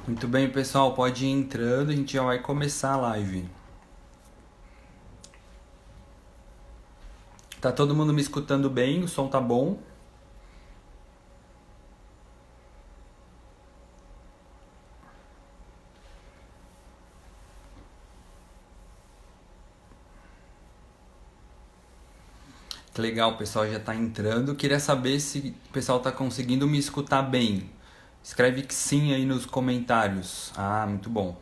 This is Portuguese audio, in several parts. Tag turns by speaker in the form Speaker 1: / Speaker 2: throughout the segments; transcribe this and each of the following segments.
Speaker 1: Muito bem, pessoal, pode ir entrando, a gente já vai começar a live. Tá todo mundo me escutando bem? O som tá bom? Que legal, o pessoal já tá entrando. Queria saber se o pessoal tá conseguindo me escutar bem. Escreve que sim aí nos comentários. Ah, muito bom.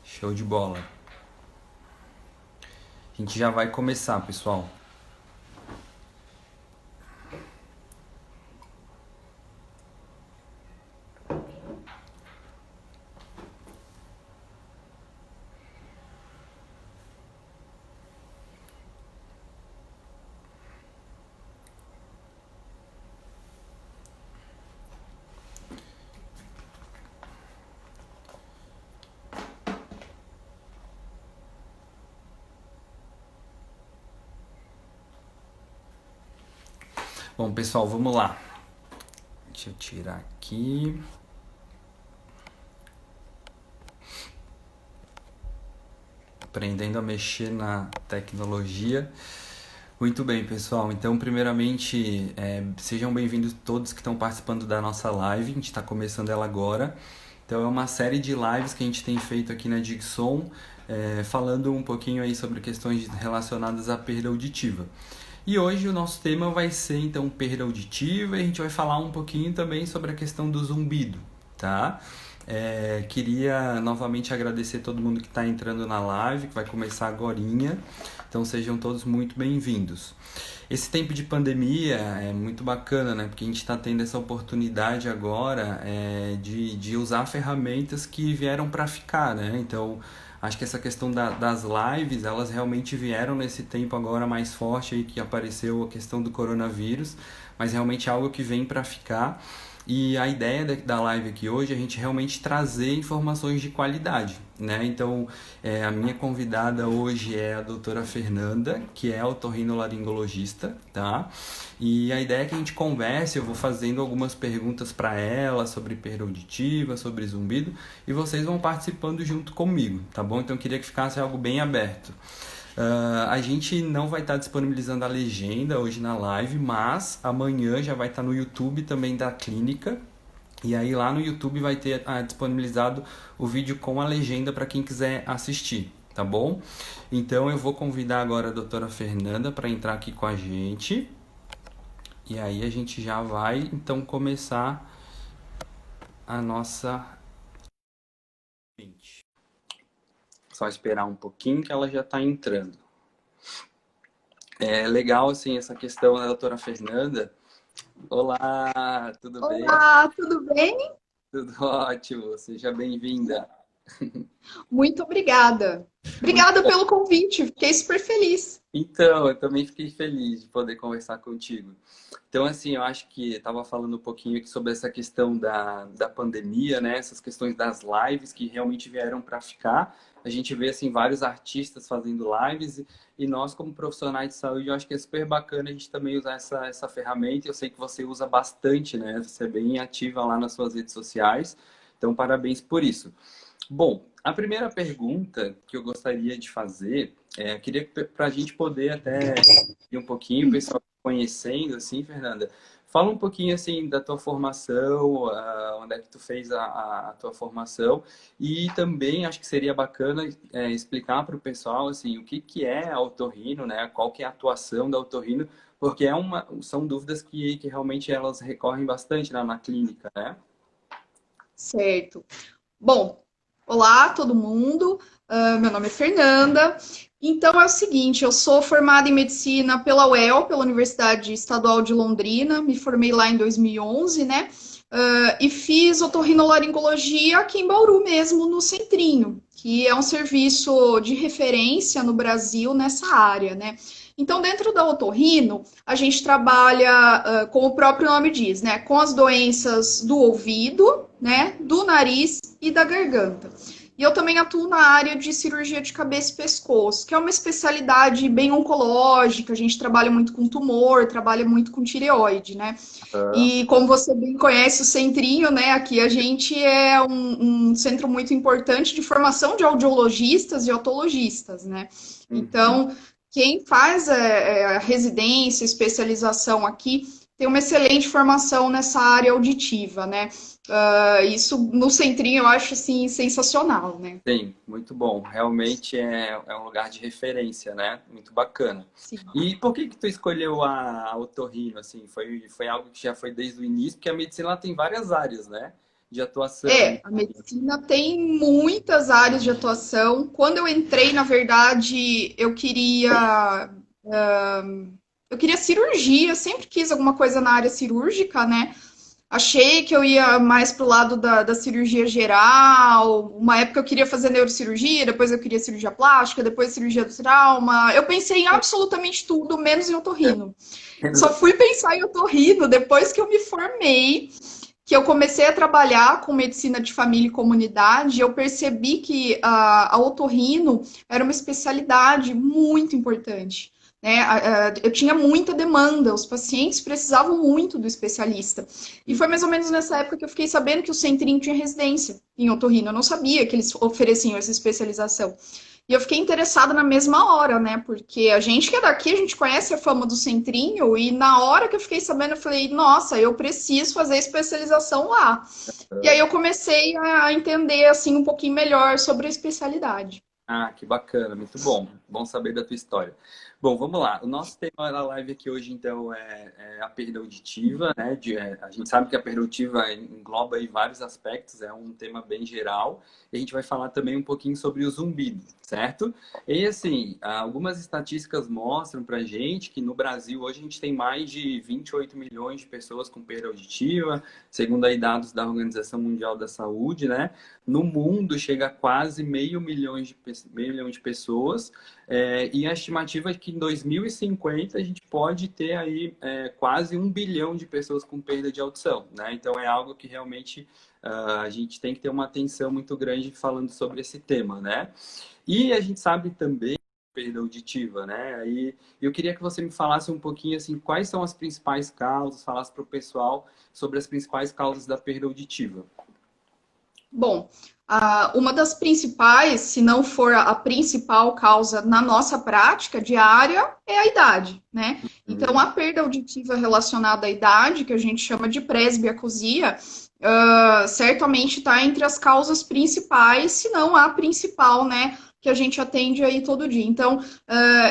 Speaker 1: Show de bola. A gente já vai começar, pessoal. Bom, pessoal, vamos lá. Deixa eu tirar aqui. Aprendendo a mexer na tecnologia. Muito bem, pessoal. Então, primeiramente, sejam bem-vindos todos que estão participando da nossa live. A gente está começando ela agora. Então, é uma série de lives que a gente tem feito aqui na Digson, falando um pouquinho aí sobre questões relacionadas à perda auditiva. E hoje o nosso tema vai ser, então, perda auditiva e a gente vai falar um pouquinho também sobre a questão do zumbido, tá? Queria novamente agradecer todo mundo que está entrando na live, que vai começar agorinha. Então sejam todos muito bem-vindos. Esse tempo de pandemia é muito bacana, né? Porque a gente está tendo essa oportunidade agora de usar ferramentas que vieram para ficar, né? Então acho que essa questão das lives, elas realmente vieram nesse tempo agora mais forte aí que apareceu a questão do coronavírus, mas realmente é algo que vem para ficar. E a ideia da live aqui hoje é a gente realmente trazer informações de qualidade, né? Então, a minha convidada hoje é a doutora Fernanda, que é otorrinolaringologista, tá? E a ideia é que a gente converse, eu vou fazendo algumas perguntas para ela sobre perda auditiva, sobre zumbido, e vocês vão participando junto comigo, tá bom? Então, eu queria que ficasse algo bem aberto. A gente não vai estar disponibilizando a legenda hoje na live, mas amanhã já vai estar no YouTube também da clínica. E aí lá no YouTube vai ter disponibilizado o vídeo com a legenda para quem quiser assistir, tá bom? Então eu vou convidar agora a doutora Fernanda para entrar aqui com a gente. E aí a gente já vai então começar a nossa. Só esperar um pouquinho que ela já está entrando. É legal, assim, essa questão da doutora Fernanda. Olá, tudo bem?
Speaker 2: Olá, tudo bem?
Speaker 1: Tudo ótimo, seja bem-vinda.
Speaker 2: Muito obrigada.
Speaker 1: Muito
Speaker 2: Obrigada
Speaker 1: bom.
Speaker 2: pelo convite, fiquei super feliz.
Speaker 1: Então, eu também fiquei feliz de poder conversar contigo. Então, assim, eu acho que estava falando um pouquinho aqui sobre essa questão da pandemia, né? Essas questões das lives que realmente vieram para ficar. A gente vê, assim, vários artistas fazendo lives e nós, como profissionais de saúde, eu acho que é super bacana a gente também usar essa ferramenta. Eu sei que você usa bastante, né? Você é bem ativa lá nas suas redes sociais. Então, parabéns por isso. Bom, a primeira pergunta que eu gostaria de fazer, eu queria para a gente poder até ir um pouquinho, o pessoal conhecendo, assim, Fernanda, fala um pouquinho, assim, da tua formação, onde é que tu fez a tua formação, e também acho que seria bacana explicar para o pessoal, assim, o que que é a otorrino, né, qual que é a atuação da otorrino, porque são dúvidas que realmente elas recorrem bastante na clínica, né?
Speaker 2: Certo. Bom, olá todo mundo. Meu nome é Fernanda. Então é o seguinte, eu sou formada em medicina pela UEL, pela Universidade Estadual de Londrina. Me formei lá em 2011, né? E fiz otorrinolaringologia aqui em Bauru mesmo, no Centrinho, que é um serviço de referência no Brasil nessa área, né? Então, dentro da otorrino, a gente trabalha, como o próprio nome diz, né, com as doenças do ouvido, né, do nariz e da garganta. E eu também atuo na área de cirurgia de cabeça e pescoço, que é uma especialidade bem oncológica. A gente trabalha muito com tumor, trabalha muito com tireoide, né?
Speaker 1: Aham.
Speaker 2: E como você bem conhece o Centrinho, né? Aqui a gente é um centro muito importante de formação de audiologistas e otologistas, né?
Speaker 1: Uhum.
Speaker 2: Então, quem faz a residência, especialização aqui, tem uma excelente formação nessa área auditiva, né? Isso no Centrinho eu acho assim sensacional, né?
Speaker 1: Sim, muito bom. Realmente é um lugar de referência, né? Muito bacana.
Speaker 2: Sim.
Speaker 1: E por que que tu escolheu a otorrino, assim? Foi algo que já foi desde o início, porque a medicina ela tem várias áreas, né? De atuação.
Speaker 2: A medicina tem muitas áreas de atuação. Quando eu entrei, na verdade, eu queria cirurgia, sempre quis alguma coisa na área cirúrgica, né? Achei que eu ia mais pro lado da cirurgia geral. Uma época eu queria fazer neurocirurgia, depois eu queria cirurgia plástica, depois cirurgia do trauma. Eu pensei em absolutamente tudo, menos em otorrino. Só fui pensar em otorrino depois que eu me formei, que eu comecei a trabalhar com medicina de família e comunidade. Eu percebi que a otorrino era uma especialidade muito importante. Né? Eu tinha muita demanda, os pacientes precisavam muito do especialista. E foi mais ou menos nessa época que eu fiquei sabendo que o Centrinho tinha residência em otorrino. Eu não sabia que eles ofereciam essa especialização. E eu fiquei interessada na mesma hora, né? Porque a gente que é daqui, a gente conhece a fama do Centrinho, e na hora que eu fiquei sabendo, eu falei, nossa, eu preciso fazer especialização lá. E aí eu comecei a entender, assim, um pouquinho melhor sobre a especialidade.
Speaker 1: Ah, que bacana, muito bom. Bom saber da tua história. Bom, vamos lá. O nosso tema da live aqui hoje, então, é a perda auditiva, né? A gente sabe que a perda auditiva engloba aí vários aspectos, é um tema bem geral. E a gente vai falar também um pouquinho sobre o zumbido, certo? E, assim, algumas estatísticas mostram pra gente que no Brasil hoje a gente tem mais de 28 milhões de pessoas com perda auditiva, segundo aí dados da Organização Mundial da Saúde, né? No mundo chega a quase meio milhão de pessoas, e a estimativa é que em 2050 a gente pode ter aí quase 1 bilhão de pessoas com perda de audição, né? Então é algo que realmente a gente tem que ter uma atenção muito grande falando sobre esse tema, né? E a gente sabe também perda auditiva, né? E eu queria que você me falasse um pouquinho assim, quais são as principais causas, falasse para o pessoal sobre as principais causas da perda auditiva.
Speaker 2: Bom, uma das principais, se não for a principal causa na nossa prática diária, é a idade, né? Então, a perda auditiva relacionada à idade, que a gente chama de presbiacusia, certamente está entre as causas principais, se não a principal, né? Que a gente atende aí todo dia. Então,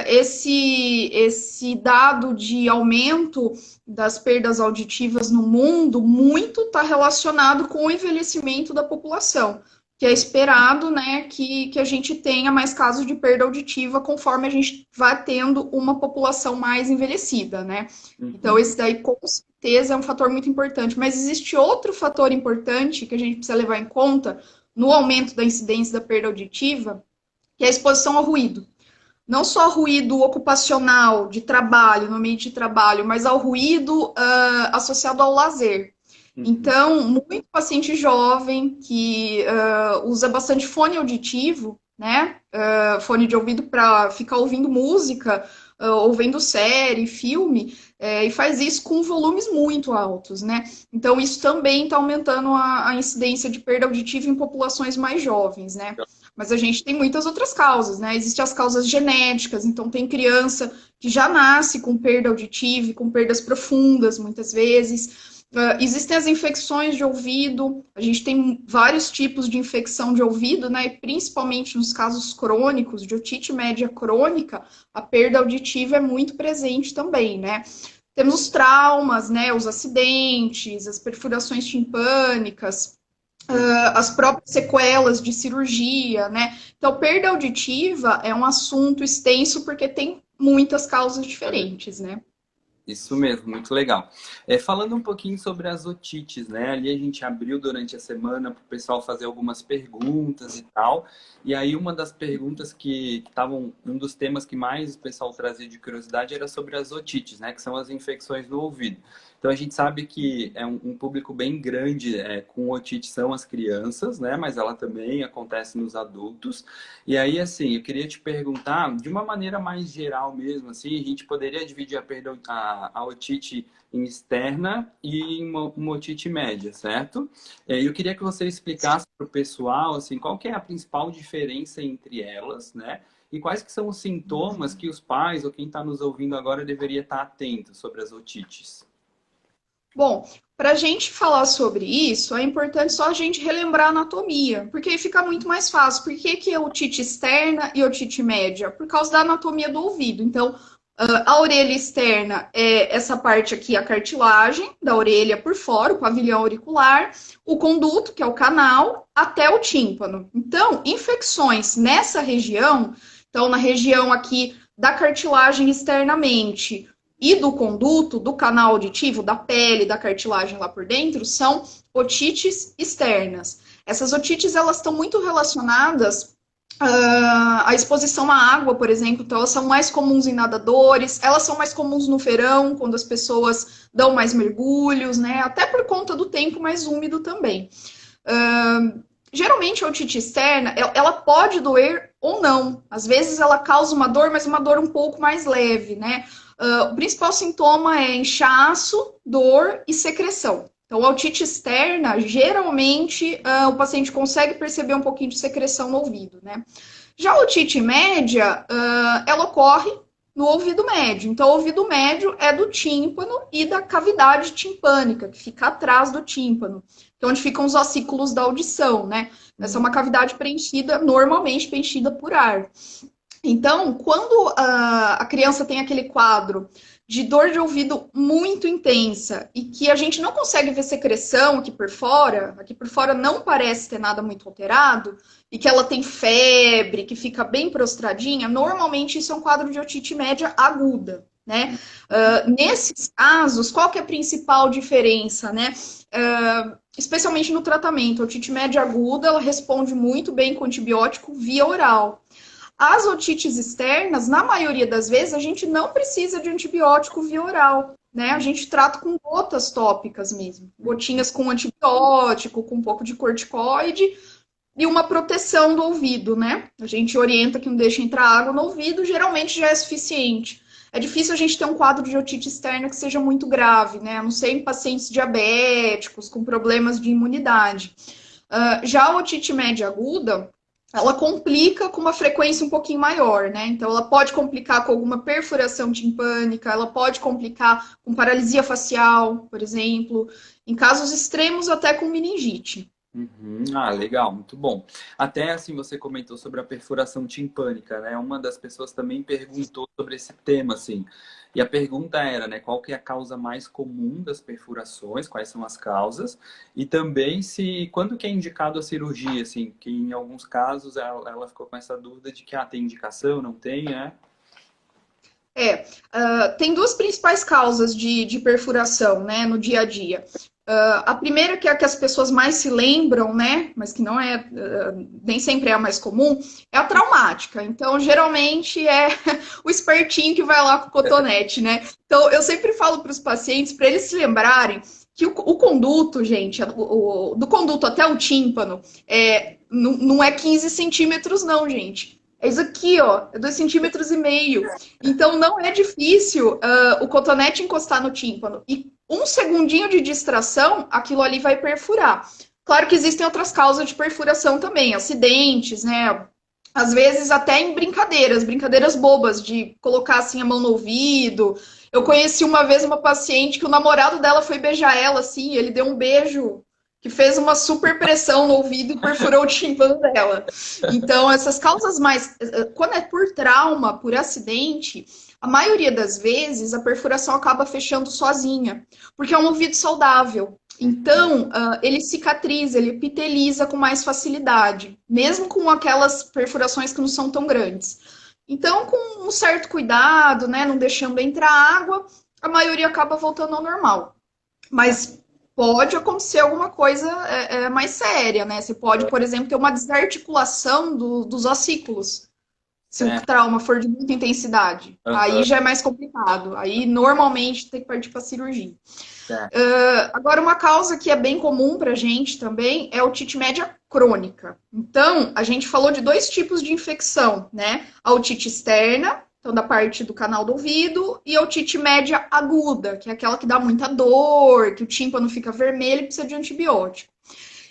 Speaker 2: esse dado de aumento das perdas auditivas no mundo, muito está relacionado com o envelhecimento da população, que é esperado, né, que a gente tenha mais casos de perda auditiva conforme a gente vai tendo uma população mais envelhecida, né? Então,
Speaker 1: Uhum.
Speaker 2: esse daí, com certeza, é um fator muito importante. Mas existe outro fator importante que a gente precisa levar em conta no aumento da incidência da perda auditiva, que é a exposição ao ruído. Não só ruído ocupacional, de trabalho, no ambiente de trabalho, mas ao ruído associado ao lazer.
Speaker 1: Uhum.
Speaker 2: Então, muito paciente jovem que usa bastante fone auditivo, né? Fone de ouvido para ficar ouvindo música, ou vendo série, filme, e faz isso com volumes muito altos, né? Então, isso também está aumentando a incidência de perda auditiva em populações mais jovens, né? Mas a gente tem muitas outras causas, né? Existem as causas genéticas, então tem criança que já nasce com perda auditiva, com perdas profundas, muitas vezes. Existem as infecções de ouvido, a gente tem vários tipos de infecção de ouvido, né? E principalmente nos casos crônicos, de otite média crônica, a perda auditiva é muito presente também, né? Temos os traumas, né? Os acidentes, as perfurações timpânicas, as próprias sequelas de cirurgia, né? Então, perda auditiva é um assunto extenso porque tem muitas causas diferentes, né?
Speaker 1: Isso mesmo, muito legal. Falando um pouquinho sobre as otites, né? Ali a gente abriu durante a semana para o pessoal fazer algumas perguntas e tal. E aí uma das perguntas que estavam, um dos temas que mais o pessoal trazia de curiosidade era sobre as otites, né? Que são as infecções no ouvido. Então a gente sabe que é um público bem grande com otite são as crianças, né? Mas ela também acontece nos adultos. E aí, assim, eu queria te perguntar, de uma maneira mais geral mesmo, assim, a gente poderia dividir a otite em externa e em uma otite média, certo? E eu queria que você explicasse para o pessoal, assim, qual que é a principal diferença entre elas, né? E quais que são os sintomas que os pais ou quem está nos ouvindo agora deveria estar atento sobre as otites?
Speaker 2: Bom, para a gente falar sobre isso, é importante só a gente relembrar a anatomia, porque aí fica muito mais fácil. Por que que é otite externa e otite média? Por causa da anatomia do ouvido. Então, a orelha externa é essa parte aqui, a cartilagem da orelha por fora, o pavilhão auricular, o conduto, que é o canal, até o tímpano. Então, infecções nessa região, então na região aqui da cartilagem externamente e do conduto, do canal auditivo, da pele, da cartilagem lá por dentro, são otites externas. Essas otites, elas estão muito relacionadas à exposição à água, por exemplo, então elas são mais comuns em nadadores, elas são mais comuns no verão, quando as pessoas dão mais mergulhos, né? Até por conta do tempo mais úmido também. Geralmente a otite externa, ela pode doer ou não. Às vezes ela causa uma dor, mas uma dor um pouco mais leve, né? O principal sintoma é inchaço, dor e secreção. Então, a otite externa, geralmente, o paciente consegue perceber um pouquinho de secreção no ouvido, né? Já a otite média, ela ocorre no ouvido médio. Então, o ouvido médio é do tímpano e da cavidade timpânica, que fica atrás do tímpano, que é onde ficam os ossículos da audição, né? Essa é uma cavidade preenchida, normalmente preenchida por ar. Então, quando a criança tem aquele quadro de dor de ouvido muito intensa e que a gente não consegue ver secreção aqui por fora não parece ter nada muito alterado, e que ela tem febre, que fica bem prostradinha, normalmente isso é um quadro de otite média aguda, né? Nesses casos, qual que é a principal diferença, né? Especialmente no tratamento, a otite média aguda, ela responde muito bem com antibiótico via oral. As otites externas, na maioria das vezes, a gente não precisa de antibiótico via oral, né? A gente trata com gotas tópicas mesmo. Gotinhas com antibiótico, com um pouco de corticoide e uma proteção do ouvido, né? A gente orienta que não deixe entrar água no ouvido, geralmente já é suficiente. É difícil a gente ter um quadro de otite externa que seja muito grave, né? A não ser em pacientes diabéticos, com problemas de imunidade. Já a otite média aguda, ela complica com uma frequência um pouquinho maior, né? Então, ela pode complicar com alguma perfuração timpânica, ela pode complicar com paralisia facial, por exemplo, em casos extremos, até com meningite.
Speaker 1: Uhum. Ah, legal, muito bom. Até assim você comentou sobre a perfuração timpânica, né? Uma das pessoas também perguntou sobre esse tema, assim. E a pergunta era, né, qual que é a causa mais comum das perfurações, quais são as causas, e também se quando que é indicado a cirurgia, assim, que em alguns casos ela ficou com essa dúvida de que tem indicação, não tem, né?
Speaker 2: Tem duas principais causas de perfuração, né, no dia a dia. A primeira, que é a que as pessoas mais se lembram, né, mas que não é, nem sempre é a mais comum, é a traumática. Então, geralmente é o espertinho que vai lá com o cotonete, né? Então, eu sempre falo para os pacientes, para eles se lembrarem que o conduto, gente, do conduto até o tímpano, não é 15 centímetros, não, gente. É isso aqui, ó, é 2,5 centímetros. Então, não é difícil o cotonete encostar no tímpano. E um segundinho de distração, aquilo ali vai perfurar. Claro que existem outras causas de perfuração também, acidentes, né? Às vezes até em brincadeiras bobas, de colocar assim a mão no ouvido. Eu conheci uma vez uma paciente que o namorado dela foi beijar ela, assim, ele deu um beijo que fez uma super pressão no ouvido e perfurou o tímpano dela. Então, essas causas mais... Quando é por trauma, por acidente, a maioria das vezes a perfuração acaba fechando sozinha, porque é um ouvido saudável. Então, ele cicatriza, ele epiteliza com mais facilidade, mesmo com aquelas perfurações que não são tão grandes. Então, com um certo cuidado, né, não deixando entrar água, a maioria acaba voltando ao normal. Mas pode acontecer alguma coisa mais séria, né? Você pode, por exemplo, ter uma desarticulação dos ossículos, se o
Speaker 1: Certo.
Speaker 2: trauma for de muita intensidade. Aí
Speaker 1: Aham,
Speaker 2: já é mais complicado. Aí, normalmente, tem que partir para cirurgia.
Speaker 1: certo.
Speaker 2: Agora, uma causa que é bem comum para a gente também é a otite média crônica. Então, a gente falou de dois tipos de infecção, né? A otite externa, então da parte do canal do ouvido, e a otite média aguda, que é aquela que dá muita dor, que o tímpano fica vermelho e precisa de antibiótico.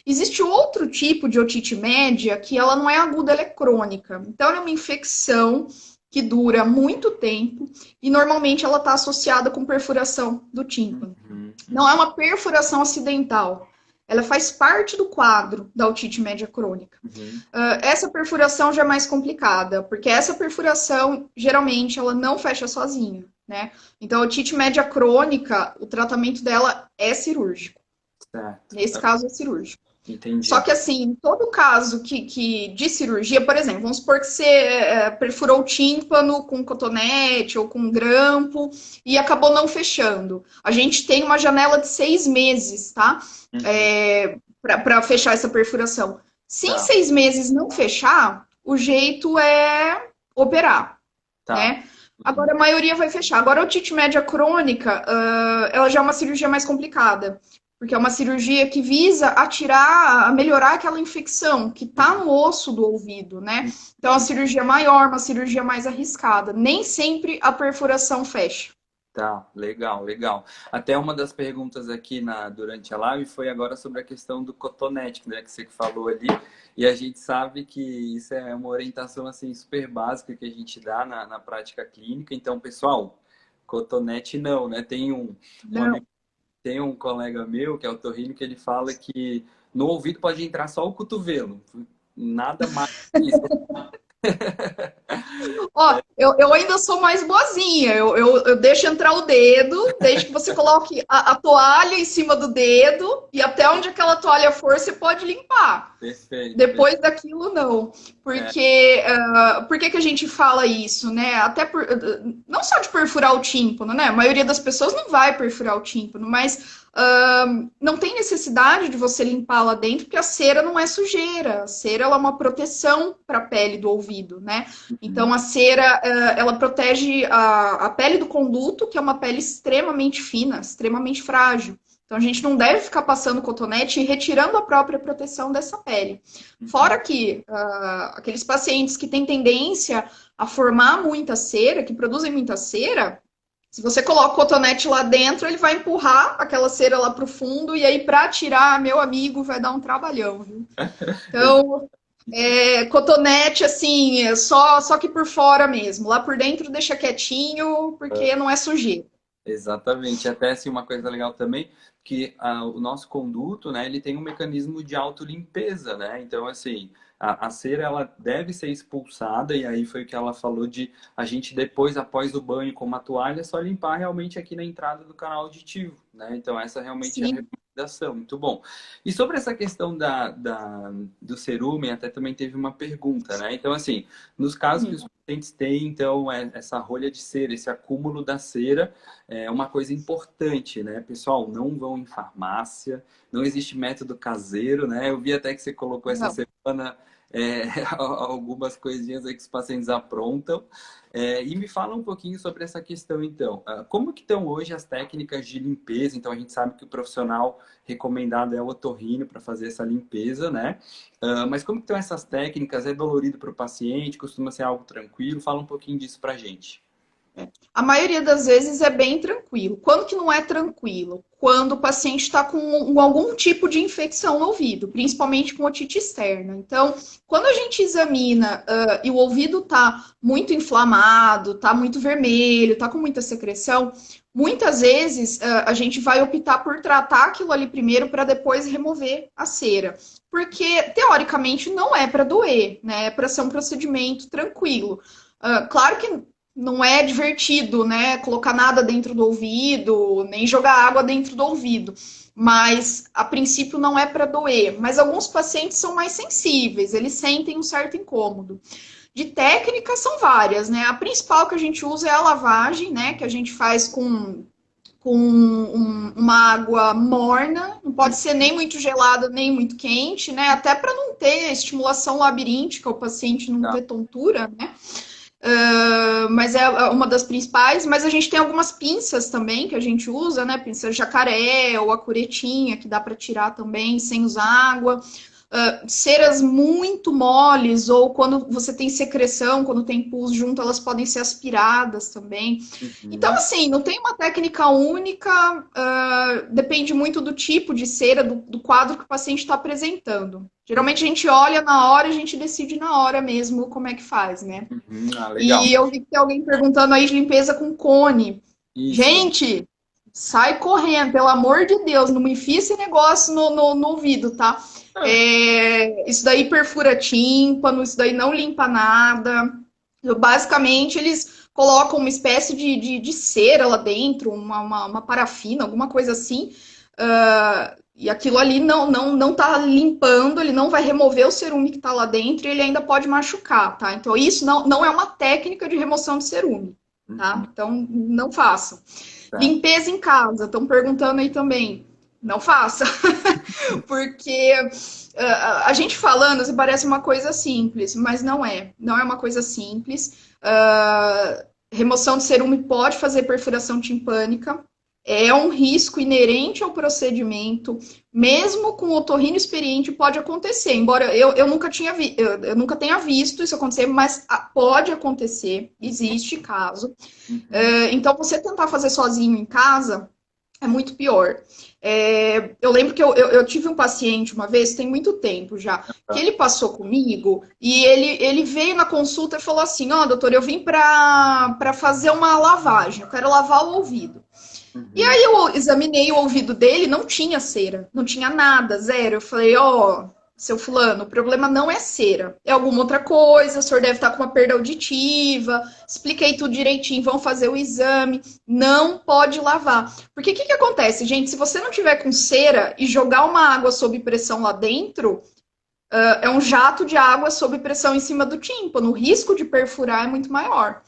Speaker 2: Existe outro tipo de otite média que ela não é aguda, ela é crônica. Então, ela é uma infecção que dura muito tempo e normalmente ela está associada com perfuração do tímpano.
Speaker 1: Uhum,
Speaker 2: Não
Speaker 1: uhum,
Speaker 2: é uma perfuração acidental. Ela faz parte do quadro da otite média crônica.
Speaker 1: uhum.
Speaker 2: Essa perfuração já é mais complicada, porque essa perfuração, geralmente, ela não fecha sozinha, né? Então, a otite média crônica, o tratamento dela é cirúrgico.
Speaker 1: Certo.
Speaker 2: Nesse caso, é cirúrgico. Só
Speaker 1: Entendi.
Speaker 2: que, assim, em todo caso de cirurgia, por exemplo, vamos supor que você perfurou o tímpano com cotonete ou com grampo e acabou não fechando. A gente tem uma janela de 6 meses, tá?
Speaker 1: Uhum,
Speaker 2: Para fechar essa perfuração. Se em
Speaker 1: tá,
Speaker 2: 6 meses não fechar, o jeito é operar,
Speaker 1: tá.
Speaker 2: né?
Speaker 1: Uhum,
Speaker 2: Agora, a maioria vai fechar. Agora, a otite média crônica, ela já é uma cirurgia mais complicada, porque é uma cirurgia que visa a melhorar aquela infecção que está no osso do ouvido, né? Então, é uma
Speaker 1: uhum.
Speaker 2: cirurgia maior, uma cirurgia mais arriscada. Nem sempre a perfuração fecha.
Speaker 1: Tá, legal, legal. Até uma das perguntas aqui durante a live foi agora sobre a questão do cotonete, né, que você falou ali. E a gente sabe que isso é uma orientação assim super básica que a gente dá na prática clínica. Então, pessoal, cotonete não, né? Um
Speaker 2: Não.
Speaker 1: amigo, tem um colega meu, que é o Torrino, que ele fala que no ouvido pode entrar só o cotovelo, nada mais que isso.
Speaker 2: Ó, eu ainda sou mais boazinha. Eu deixo entrar o dedo, desde que você coloque a toalha em cima do dedo e até onde aquela toalha for, você pode limpar.
Speaker 1: Perfeito,
Speaker 2: Depois daquilo, não.
Speaker 1: é,
Speaker 2: Porque, por que que a gente fala isso, né? Não só de perfurar o tímpano, né? A maioria das pessoas não vai perfurar o tímpano, mas não tem necessidade de você limpar lá dentro, porque a cera não é sujeira. A cera ela é uma proteção para a pele do ouvido, né? Então, a cera, ela protege a pele do conduto, que é uma pele extremamente fina, extremamente frágil. Então, a gente não deve ficar passando cotonete e retirando a própria proteção dessa pele. Fora que aqueles pacientes que têm tendência a formar muita cera, que produzem muita cera, se você coloca o cotonete lá dentro, ele vai empurrar aquela cera lá para o fundo, e aí, para tirar, meu amigo, vai dar um trabalhão, viu? Então, cotonete, assim, só que por fora mesmo. Lá por dentro deixa quietinho, porque não é sujeira.
Speaker 1: exatamente. Até assim, uma coisa legal também, que o nosso conduto, né, ele tem um mecanismo de autolimpeza, né? Então, assim, a cera, ela deve ser expulsada, e aí foi o que ela falou de a gente depois, após o banho com uma toalha, só limpar realmente aqui na entrada do canal auditivo, né? Então, essa realmente é a
Speaker 2: Sim.
Speaker 1: recomendação. Muito bom. E sobre essa questão do cerume, até também teve uma pergunta, né? Então, assim, nos casos que os pacientes têm, então, essa rolha de cera, esse acúmulo da cera, é uma coisa importante, né? Pessoal, não vão em farmácia, não existe método caseiro, né? Eu vi até que você colocou essa
Speaker 2: Não.
Speaker 1: semana algumas coisinhas aí que os pacientes aprontam. E me fala um pouquinho sobre essa questão, então. Como que estão hoje as técnicas de limpeza? Então, a gente sabe que o profissional recomendado é o otorrino para fazer essa limpeza, né? Mas como que estão essas técnicas? É dolorido para o paciente? Costuma ser algo tranquilo? Fala um pouquinho disso para a gente.
Speaker 2: A maioria das vezes é bem tranquilo. Quando que não é tranquilo? Quando o paciente está com algum tipo de infecção no ouvido, principalmente com otite externa. Então, quando a gente examina e o ouvido está muito inflamado, está muito vermelho, está com muita secreção, muitas vezes a gente vai optar por tratar aquilo ali primeiro para depois remover a cera. Porque, teoricamente, não é para doer, né? É para ser um procedimento tranquilo. Claro que não é divertido, né? Colocar nada dentro do ouvido, nem jogar água dentro do ouvido. Mas, a princípio, não é para doer. Mas alguns pacientes são mais sensíveis, eles sentem um certo incômodo. De técnicas são várias, né? A principal que a gente usa é a lavagem, né? Que a gente faz com com uma água morna, não pode ser nem muito gelada, nem muito quente, né? Até para não ter estimulação labiríntica, o paciente não
Speaker 1: Tá.
Speaker 2: ter tontura, né? Mas é uma das principais. Mas a gente tem algumas pinças também que a gente usa, né? Pinça jacaré ou a curetinha, que dá para tirar também sem usar água. Ceras muito moles, ou quando você tem secreção, quando tem pus junto, elas podem ser aspiradas também. Então,
Speaker 1: Uhum.
Speaker 2: assim, não tem uma técnica única, depende muito do tipo de cera, do quadro que o paciente está apresentando. Geralmente a gente olha na hora e a gente decide na hora mesmo como é que faz, né?
Speaker 1: Uhum. Ah, legal.
Speaker 2: E eu vi que tem alguém perguntando aí de limpeza com cone.
Speaker 1: Isso.
Speaker 2: Gente, sai correndo, pelo amor de Deus, não me enfia esse negócio no ouvido, tá?
Speaker 1: É.
Speaker 2: Isso daí perfura tímpano, isso daí não limpa nada. Basicamente, eles colocam uma espécie de cera lá dentro, uma parafina, alguma coisa assim. E aquilo ali não tá limpando, ele não vai remover o cerume que tá lá dentro e ele ainda pode machucar, tá? Então, isso não é uma técnica de remoção de cerume,
Speaker 1: Uhum.
Speaker 2: tá? Então, não façam.
Speaker 1: Tá.
Speaker 2: Limpeza em casa, estão perguntando aí também. Não faça, porque a gente falando, assim, parece uma coisa simples, mas não é. Não é uma coisa simples. Remoção de cerume pode fazer perfuração timpânica. É um risco inerente ao procedimento, mesmo com o otorrino experiente pode acontecer. Embora eu nunca eu nunca tenha visto isso acontecer, mas pode acontecer, existe caso.
Speaker 1: Uhum.
Speaker 2: Então, você tentar fazer sozinho em casa é muito pior. Eu lembro que eu tive um paciente uma vez, tem muito tempo já, que
Speaker 1: Tá.
Speaker 2: ele passou comigo e ele veio na consulta e falou assim: Ó, doutor, eu vim para fazer uma lavagem, eu quero lavar o ouvido. E
Speaker 1: Uhum.
Speaker 2: aí eu examinei o ouvido dele, não tinha cera, não tinha nada, zero. Eu falei: Ó, seu fulano, o problema não é cera, é alguma outra coisa, o senhor deve estar com uma perda auditiva. Expliquei tudo direitinho, vão fazer o exame, não pode lavar. Porque o que acontece, gente? Se você não tiver com cera e jogar uma água sob pressão lá dentro, é um jato de água sob pressão em cima do tímpano, o risco de perfurar é muito maior.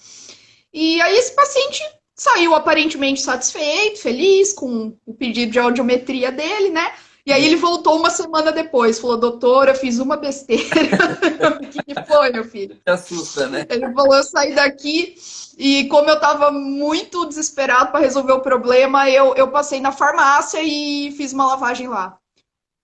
Speaker 2: E aí esse paciente saiu aparentemente satisfeito, feliz com o pedido de audiometria dele, né? E aí ele voltou uma semana depois, falou: doutora, eu fiz uma besteira. O que foi, meu filho?
Speaker 1: Te assusta, né?
Speaker 2: Ele falou: eu saí daqui e como eu tava muito desesperado para resolver o problema, eu passei na farmácia e fiz uma lavagem lá.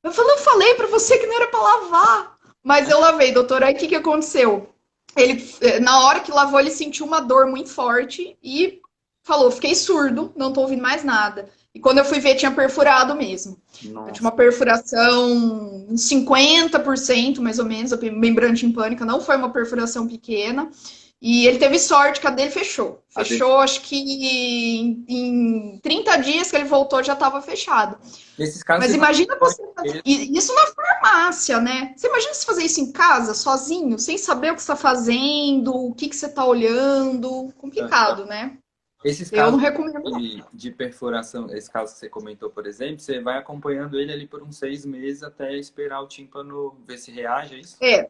Speaker 2: Eu falei para você que não era para lavar. Mas eu lavei, doutora. Aí o que aconteceu? Ele, na hora que lavou, ele sentiu uma dor muito forte e falou: fiquei surdo, não tô ouvindo mais nada. E quando eu fui ver, tinha perfurado mesmo. Eu tinha
Speaker 1: Nossa.
Speaker 2: uma perfuração, uns 50% mais ou menos, a membrana timpânica, não foi uma perfuração pequena. E ele teve sorte que a dele fechou.
Speaker 1: A de-
Speaker 2: Fechou, acho que em 30 dias que ele voltou já estava fechado.
Speaker 1: Nesses casos,
Speaker 2: Mas
Speaker 1: você vai.
Speaker 2: imagina você. Isso na farmácia, né? Você imagina você fazer isso em casa, sozinho, sem saber o que você está fazendo, o que você está olhando. Complicado, né?
Speaker 1: Esses
Speaker 2: Eu não
Speaker 1: casos
Speaker 2: recomendo, não.
Speaker 1: de perfuração, esse caso que você comentou, por exemplo, você vai acompanhando ele ali por uns 6 meses até esperar o tímpano ver se reage, é isso?
Speaker 2: É.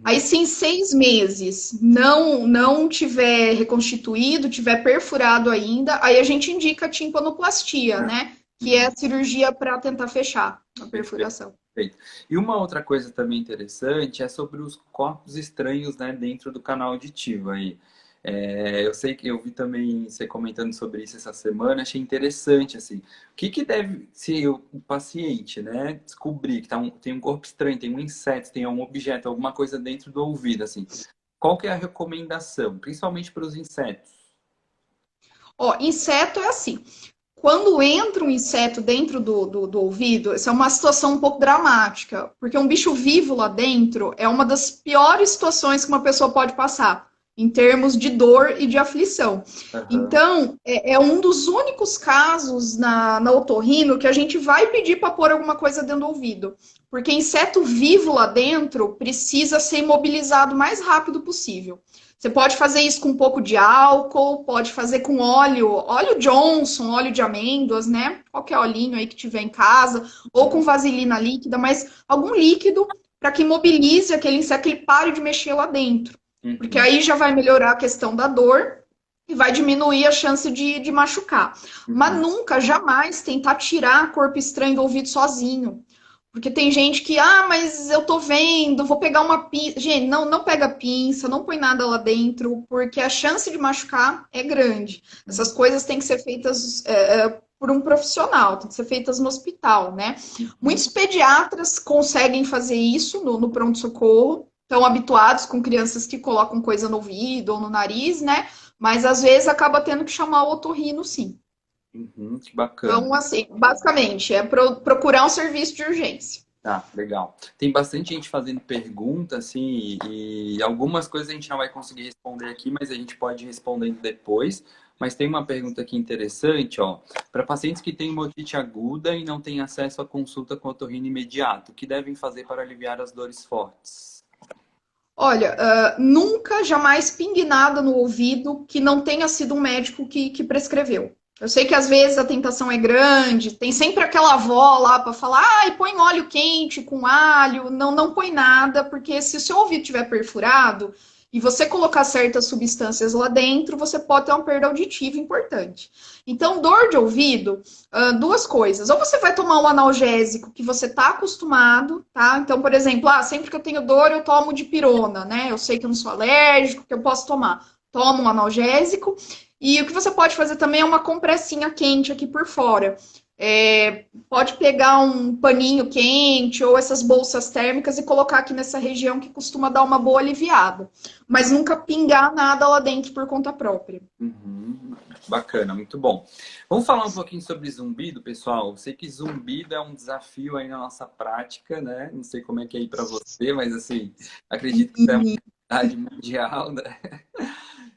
Speaker 2: Aí,
Speaker 1: Uhum.
Speaker 2: se em 6 meses não tiver reconstituído, tiver perfurado ainda, aí a gente indica a timpanoplastia, né? Que é
Speaker 1: Uhum.
Speaker 2: a cirurgia para tentar fechar a
Speaker 1: Perfeito.
Speaker 2: perfuração.
Speaker 1: Perfeito. E uma outra coisa também interessante é sobre os corpos estranhos, né, dentro do canal auditivo aí. Eu sei que eu vi também você comentando sobre isso essa semana, achei interessante, assim. O que deve se o paciente, né, descobrir que tem um corpo estranho, tem um inseto, tem um objeto, alguma coisa dentro do ouvido, assim. Qual que é a recomendação, principalmente para os insetos?
Speaker 2: Ó, inseto é assim. Quando entra um inseto dentro do ouvido, essa é uma situação um pouco dramática, porque um bicho vivo lá dentro é uma das piores situações que uma pessoa pode passar, em termos de dor e de aflição.
Speaker 1: Aham.
Speaker 2: Então, é um dos únicos casos na otorrino que a gente vai pedir para pôr alguma coisa dentro do ouvido. Porque inseto vivo lá dentro precisa ser imobilizado o mais rápido possível. Você pode fazer isso com um pouco de álcool, pode fazer com óleo Johnson, óleo de amêndoas, né? Qualquer olhinho aí que tiver em casa, ou com vaselina líquida, mas algum líquido para que imobilize aquele inseto, que ele pare de mexer lá dentro. Porque
Speaker 1: Uhum.
Speaker 2: aí já vai melhorar a questão da dor e vai diminuir a chance de machucar. Mas
Speaker 1: Uhum.
Speaker 2: nunca, jamais tentar tirar corpo estranho do ouvido sozinho. Porque tem gente que, mas eu tô vendo, vou pegar uma pinça. Gente, não pega pinça, não põe nada lá dentro, porque a chance de machucar é grande. Essas coisas têm que ser feitas por um profissional, tem que ser feitas no hospital, né?
Speaker 1: Uhum.
Speaker 2: Muitos pediatras conseguem fazer isso no pronto-socorro, estão habituados com crianças que colocam coisa no ouvido ou no nariz, né? Mas às vezes acaba tendo que chamar o otorrino, sim.
Speaker 1: Uhum, que bacana.
Speaker 2: Então, assim, basicamente, é procurar um serviço de urgência.
Speaker 1: Tá, legal. Tem bastante gente fazendo pergunta, assim, e algumas coisas a gente não vai conseguir responder aqui, mas a gente pode ir respondendo depois. Mas tem uma pergunta aqui interessante, ó. Para pacientes que têm otite aguda e não têm acesso à consulta com otorrino imediato, o que devem fazer para aliviar as dores fortes?
Speaker 2: Olha, nunca, jamais pingue nada no ouvido que não tenha sido um médico que prescreveu. Eu sei que às vezes a tentação é grande, tem sempre aquela avó lá para falar, põe óleo quente com alho. Não põe nada, porque se o seu ouvido estiver perfurado e você colocar certas substâncias lá dentro, você pode ter uma perda auditiva importante. Então, dor de ouvido, duas coisas. Ou você vai tomar um analgésico que você está acostumado, tá? Então, por exemplo, sempre que eu tenho dor, eu tomo dipirona, né? Eu sei que eu não sou alérgico, que eu posso tomar. Toma um analgésico. E o que você pode fazer também é uma compressinha quente aqui por fora. Pode pegar um paninho quente ou essas bolsas térmicas e colocar aqui nessa região que costuma dar uma boa aliviada. Mas nunca pingar nada lá dentro por conta própria.
Speaker 1: Uhum, bacana, muito bom. Vamos falar um pouquinho sobre zumbido, pessoal. Eu sei que zumbido é um desafio aí na nossa prática, né? Não sei como é que é aí para você, mas assim, acredito que isso é uma realidade mundial, né?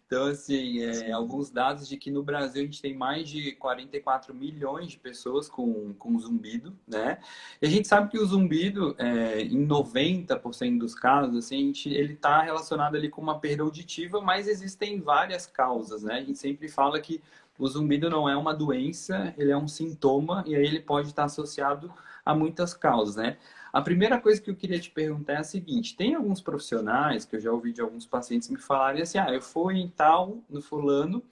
Speaker 1: Então, assim, alguns dados de que no Brasil a gente tem mais de 44 milhões de pessoas com zumbido, né? E a gente sabe que o zumbido, em 90% dos casos, assim, ele está relacionado ali com uma perda auditiva, mas existem várias causas, né? A gente sempre fala que o zumbido não é uma doença, ele é um sintoma, e aí ele pode estar associado a muitas causas, né? A primeira coisa que eu queria te perguntar é a seguinte: tem alguns profissionais que eu já ouvi de alguns pacientes me falarem assim, eu fui em tal, no fulano,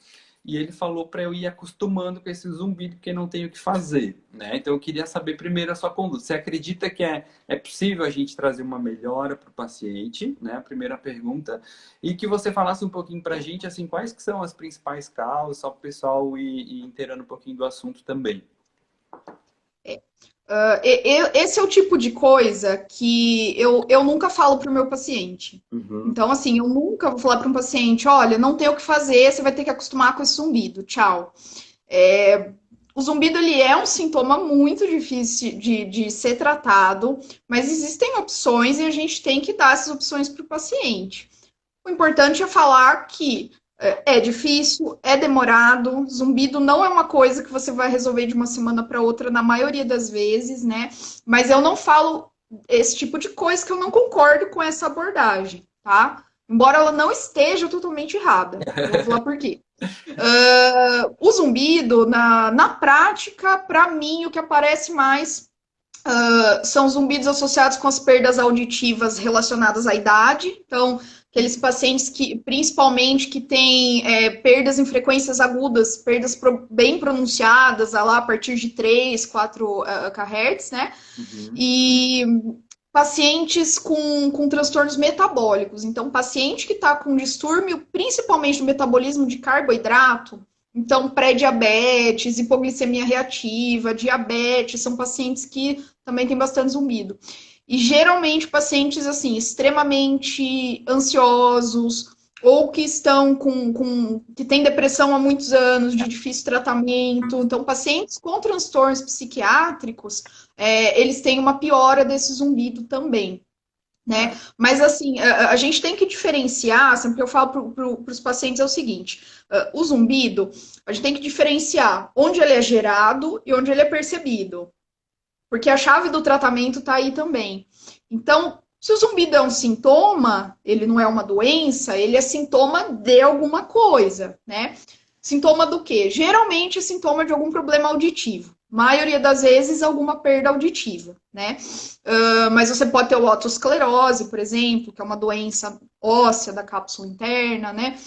Speaker 1: e ele falou para eu ir acostumando com esse zumbido porque não tenho o que fazer, né? Então eu queria saber primeiro a sua conduta. Você acredita que é possível a gente trazer uma melhora para o paciente, né? A primeira pergunta. E que você falasse um pouquinho para a gente, assim, quais que são as principais causas, só para o pessoal ir inteirando um pouquinho do assunto também.
Speaker 2: Esse é o tipo de coisa que eu nunca falo para o meu paciente.
Speaker 1: Uhum,
Speaker 2: Então, assim, eu nunca vou falar para um paciente: olha, não tem o que fazer, você vai ter que acostumar com esse zumbido, tchau. O zumbido, ele é um sintoma muito difícil de ser tratado, mas existem opções e a gente tem que dar essas opções para o paciente. O importante é falar que é difícil, é demorado. Zumbido não é uma coisa que você vai resolver de uma semana para outra, na maioria das vezes, né? Mas eu não falo esse tipo de coisa, que eu não concordo com essa abordagem, tá? Embora ela não esteja totalmente errada. Eu vou falar por quê. O zumbido, na prática, para mim, o que aparece mais são zumbidos associados com as perdas auditivas relacionadas à idade. Então, aqueles pacientes que, principalmente, que têm perdas em frequências agudas, perdas bem pronunciadas, lá a partir de 3, 4 kHz, né?
Speaker 1: uhum,
Speaker 2: E pacientes com transtornos metabólicos. Então, paciente que está com distúrbio, principalmente no metabolismo de carboidrato, então pré-diabetes, hipoglicemia reativa, diabetes, são pacientes que também têm bastante zumbido. E geralmente pacientes assim, extremamente ansiosos, ou que estão que têm depressão há muitos anos, de difícil tratamento. Então, pacientes com transtornos psiquiátricos, eles têm uma piora desse zumbido também. Né? Mas assim, a gente tem que diferenciar, sempre que eu falo para os pacientes é o seguinte: o zumbido, a gente tem que diferenciar onde ele é gerado e onde ele é percebido. Porque a chave do tratamento está aí também. Então, se o zumbido é um sintoma, ele não é uma doença, ele é sintoma de alguma coisa, né? Sintoma do quê? Geralmente é sintoma de algum problema auditivo. Maioria das vezes, alguma perda auditiva, né? Mas você pode ter otosclerose, por exemplo, que é uma doença óssea da cápsula interna, né?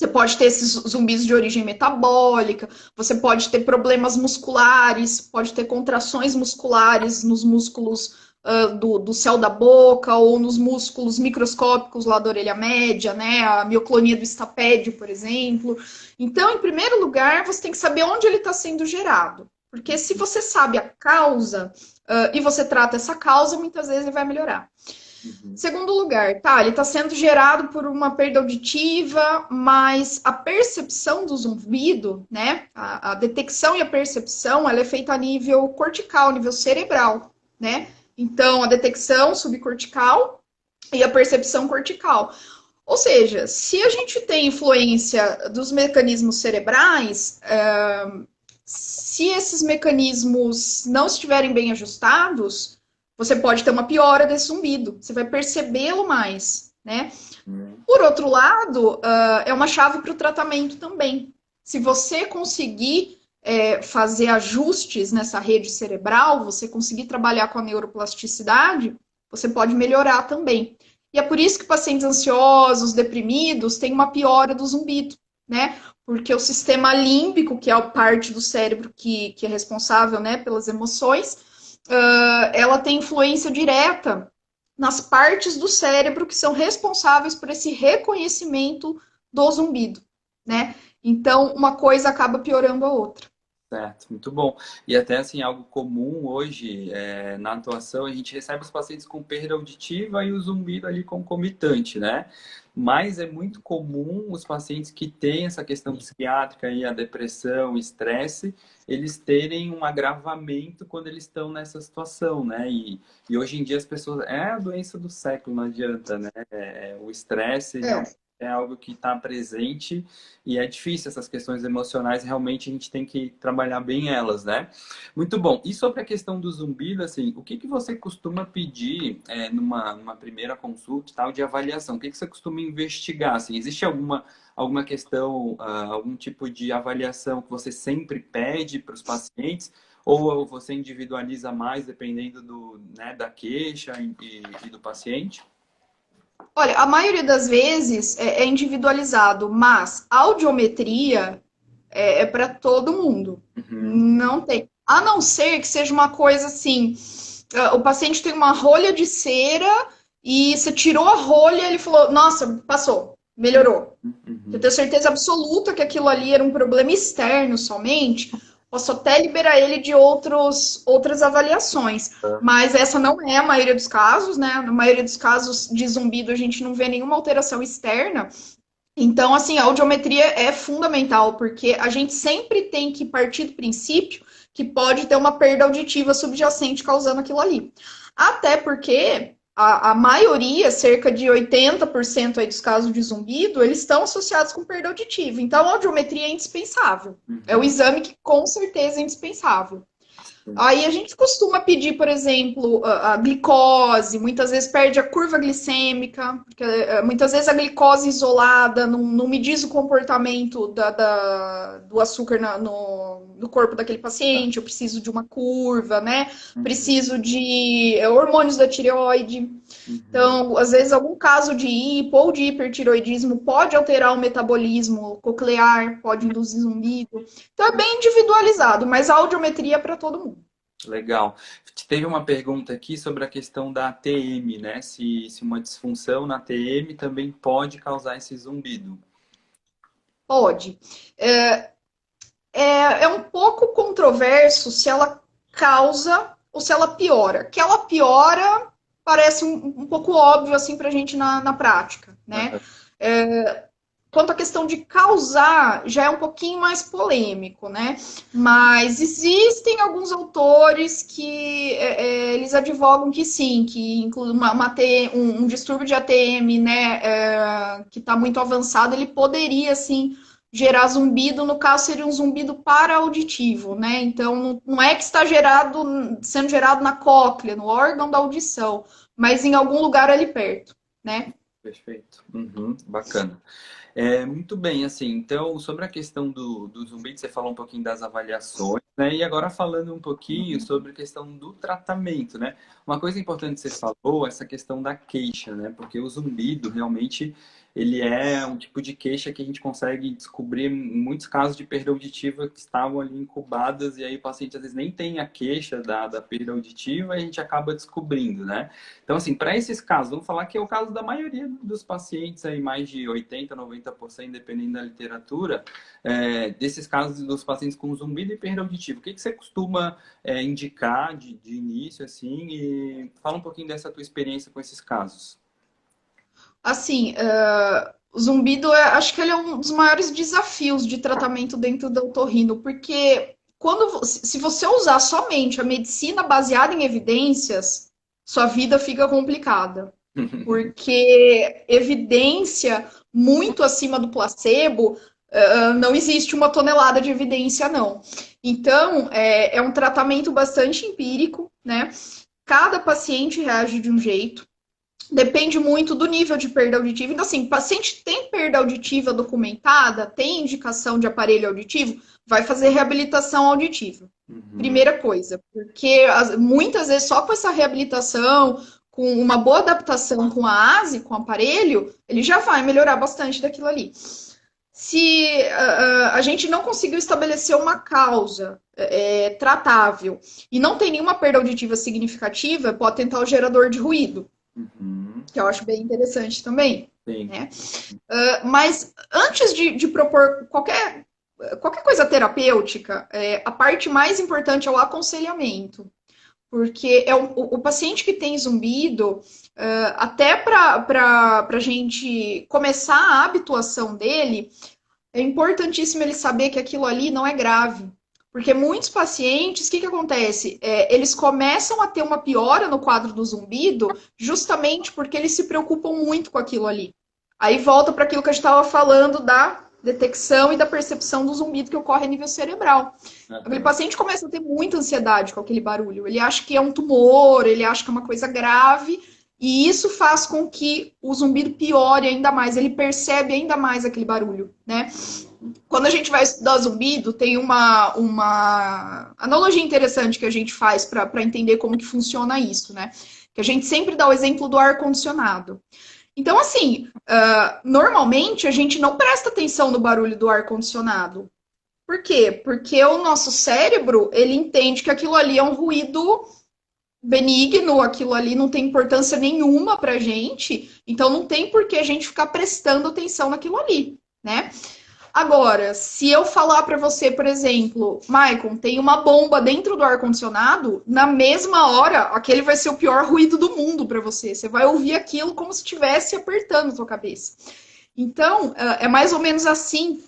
Speaker 2: Você pode ter esses zumbis de origem metabólica, você pode ter problemas musculares, pode ter contrações musculares nos músculos do céu da boca ou nos músculos microscópicos lá da orelha média, né? A mioclonia do estapédio, por exemplo. Então, em primeiro lugar, você tem que saber onde ele está sendo gerado. Porque se você sabe a causa e você trata essa causa, muitas vezes ele vai melhorar.
Speaker 1: Uhum.
Speaker 2: Segundo lugar, tá, ele está sendo gerado por uma perda auditiva, mas a percepção do zumbido, né, a detecção e a percepção, ela é feita a nível cortical, nível cerebral, né? Então, a detecção subcortical e a percepção cortical. Ou seja, se a gente tem influência dos mecanismos cerebrais, se esses mecanismos não estiverem bem ajustados, você pode ter uma piora desse zumbido, você vai percebê-lo mais, né? Por outro lado, é uma chave para o tratamento também. Se você conseguir fazer ajustes nessa rede cerebral, você conseguir trabalhar com a neuroplasticidade, você pode melhorar também. E é por isso que pacientes ansiosos, deprimidos, têm uma piora do zumbido, né? Porque o sistema límbico, que é a parte do cérebro que é responsável, né, pelas emoções, ela tem influência direta nas partes do cérebro que são responsáveis por esse reconhecimento do zumbido, né? Então, uma coisa acaba piorando a outra.
Speaker 1: Certo, muito bom. E até assim, algo comum hoje na atuação, a gente recebe os pacientes com perda auditiva e o zumbido ali concomitante, né? Mas é muito comum os pacientes que têm essa questão psiquiátrica e a depressão, o estresse, eles terem um agravamento quando eles estão nessa situação, né? E hoje em dia as pessoas... É a doença do século, não adianta, né? O estresse é algo que está presente e é difícil essas questões emocionais, realmente a gente tem que trabalhar bem elas, né? Muito bom. E sobre a questão do zumbido, assim, o que que você costuma pedir numa primeira consulta tal de avaliação? O que que você costuma investigar? Assim, existe alguma questão, algum tipo de avaliação que você sempre pede para os pacientes? Ou você individualiza mais dependendo né, da queixa e do paciente?
Speaker 2: Olha, a maioria das vezes é individualizado, mas a audiometria é para todo mundo.
Speaker 1: Uhum.
Speaker 2: Não tem. A não ser que seja uma coisa assim: o paciente tem uma rolha de cera e você tirou a rolha e ele falou: Nossa, passou, melhorou. Eu
Speaker 1: Uhum.
Speaker 2: tenho certeza absoluta que aquilo ali era um problema externo somente. Posso até liberar ele de outras avaliações. Mas essa não é a maioria dos casos, né? Na maioria dos casos de zumbido, a gente não vê nenhuma alteração externa. Então, assim, a audiometria é fundamental, porque a gente sempre tem que partir do princípio que pode ter uma perda auditiva subjacente causando aquilo ali. Até porque a maioria, cerca de 80% aí dos casos de zumbido, eles estão associados com perda auditiva. Então, a audiometria é indispensável. É o
Speaker 1: Uhum.
Speaker 2: exame que com certeza é indispensável.
Speaker 1: Sim.
Speaker 2: Aí a gente costuma pedir, por exemplo, a glicose, muitas vezes perde a curva glicêmica, porque muitas vezes a glicose isolada não me diz o comportamento do açúcar no corpo daquele paciente, eu preciso de uma curva, né?
Speaker 1: Uhum.
Speaker 2: Preciso de hormônios da tireoide.
Speaker 1: Uhum.
Speaker 2: Então, às vezes, algum caso de hipo ou de hipertiroidismo pode alterar o metabolismo coclear, pode induzir zumbido. Então, é bem individualizado, mas a audiometria é para todo mundo.
Speaker 1: Legal. Teve uma pergunta aqui sobre a questão da TM, né? Se uma disfunção na TM também pode causar esse zumbido.
Speaker 2: Pode. É um pouco controverso se ela causa ou se ela piora. Que ela piora parece um pouco óbvio assim para a gente na prática, né?
Speaker 1: Aham.
Speaker 2: Quanto à questão de causar, já é um pouquinho mais polêmico, né? Mas existem alguns autores que eles advogam que sim, que inclui um distúrbio de ATM, né, que está muito avançado, ele poderia, sim, gerar zumbido, no caso seria um zumbido para-auditivo, né? Então, não é que está sendo gerado na cóclea, no órgão da audição, mas em algum lugar ali perto, né?
Speaker 1: Perfeito. Uhum. Bacana. Muito bem, assim, então, sobre a questão do zumbido, você falou um pouquinho das avaliações, né? E agora falando um pouquinho sobre a questão do tratamento, né? Uma coisa importante que você falou, essa questão da queixa, né? Porque o zumbido realmente ele é um tipo de queixa que a gente consegue descobrir muitos casos de perda auditiva que estavam ali incubadas e aí o paciente às vezes nem tem a queixa da perda auditiva e a gente acaba descobrindo, né? Então, assim, para esses casos, vamos falar que é o caso da maioria dos pacientes aí, mais de 80, 90%, dependendo da literatura, desses casos dos pacientes com zumbido e perda auditiva, o que você costuma indicar de início, assim, e fala um pouquinho dessa tua experiência com esses casos.
Speaker 2: Assim, o zumbido, acho que ele é um dos maiores desafios de tratamento dentro do otorrino, porque se você usar somente a medicina baseada em evidências, sua vida fica complicada. Porque evidência muito acima do placebo, não existe uma tonelada de evidência, não. Então, é um tratamento bastante empírico, né? Cada paciente reage de um jeito. Depende muito do nível de perda auditiva. Então, assim, paciente tem perda auditiva documentada, tem indicação de aparelho auditivo, vai fazer reabilitação auditiva.
Speaker 1: Uhum.
Speaker 2: Primeira coisa, porque muitas vezes só com essa reabilitação, com uma boa adaptação com a ASE, com o aparelho, ele já vai melhorar bastante daquilo ali. Se a gente não conseguiu estabelecer uma causa tratável e não tem nenhuma perda auditiva significativa, pode tentar o gerador de ruído,
Speaker 1: Uhum.
Speaker 2: que eu acho bem interessante também.
Speaker 1: Sim.
Speaker 2: Né? Mas antes de propor qualquer coisa terapêutica, a parte mais importante é o aconselhamento. Porque o paciente que tem zumbido, até para a gente começar a habituação dele, é importantíssimo ele saber que aquilo ali não é grave. Porque muitos pacientes, o que acontece? Eles começam a ter uma piora no quadro do zumbido justamente porque eles se preocupam muito com aquilo ali. Aí volta para aquilo que a gente estava falando da detecção e da percepção do zumbido que ocorre a nível cerebral. Aquele
Speaker 1: Uhum.
Speaker 2: paciente começa a ter muita ansiedade com aquele barulho. Ele acha que é um tumor, ele acha que é uma coisa grave, e isso faz com que o zumbido piore ainda mais, ele percebe ainda mais aquele barulho, né? Quando a gente vai estudar zumbido, tem uma analogia interessante que a gente faz para entender como que funciona isso, né? Que a gente sempre dá o exemplo do ar-condicionado. Então, assim, normalmente a gente não presta atenção no barulho do ar-condicionado. Por quê? Porque o nosso cérebro, ele entende que aquilo ali é um ruído benigno, aquilo ali não tem importância nenhuma pra gente, então não tem por que a gente ficar prestando atenção naquilo ali, né? Agora, se eu falar para você, por exemplo, Maicon, tem uma bomba dentro do ar-condicionado, na mesma hora, aquele vai ser o pior ruído do mundo para você. Você vai ouvir aquilo como se estivesse apertando a sua cabeça. Então, é mais ou menos assim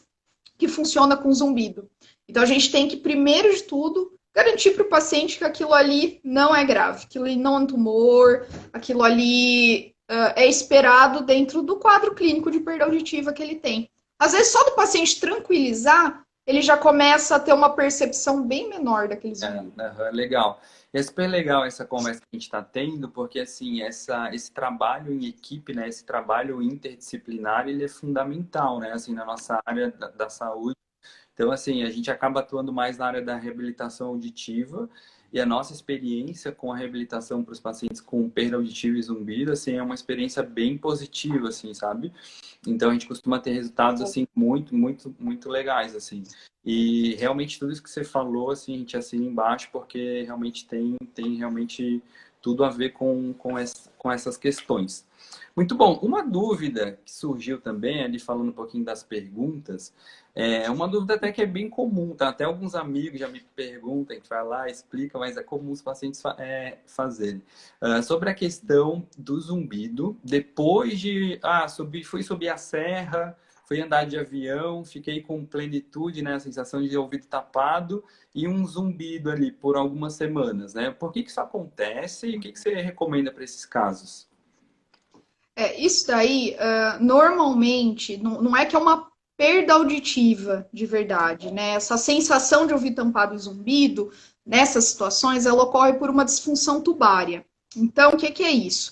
Speaker 2: que funciona com zumbido. Então, a gente tem que, primeiro de tudo, garantir para o paciente que aquilo ali não é grave, aquilo ali não é um tumor, aquilo ali é esperado dentro do quadro clínico de perda auditiva que ele tem. Às vezes, só do paciente tranquilizar, ele já começa a ter uma percepção bem menor daquele zumbido.
Speaker 1: Legal. É super legal essa conversa que a gente está tendo, porque assim, esse trabalho em equipe, né, esse trabalho interdisciplinar, ele é fundamental, né, assim, na nossa área da saúde. Então, assim, a gente acaba atuando mais na área da reabilitação auditiva e a nossa experiência com a reabilitação para os pacientes com perda auditiva e zumbido, assim, é uma experiência bem positiva, assim, sabe? Então, a gente costuma ter resultados, assim, muito, muito, muito legais, assim. E realmente tudo isso que você falou, assim, a gente assina embaixo porque realmente tem realmente tudo a ver com essas questões. Muito bom. Uma dúvida que surgiu também, ali falando um pouquinho das perguntas, é uma dúvida até que é bem comum, tá? Até alguns amigos já me perguntam, a gente vai lá, explica, mas é comum os pacientes fazerem. Sobre a questão do zumbido, depois de, fui subir a serra, fui andar de avião, fiquei com plenitude, né? A sensação de ouvido tapado e um zumbido ali por algumas semanas, né? Por que isso acontece e o que você recomenda para esses casos?
Speaker 2: Isso daí, normalmente, não é que é uma perda auditiva de verdade, né? Essa sensação de ouvir tampado e zumbido, nessas situações, ela ocorre por uma disfunção tubária. Então, o que é isso?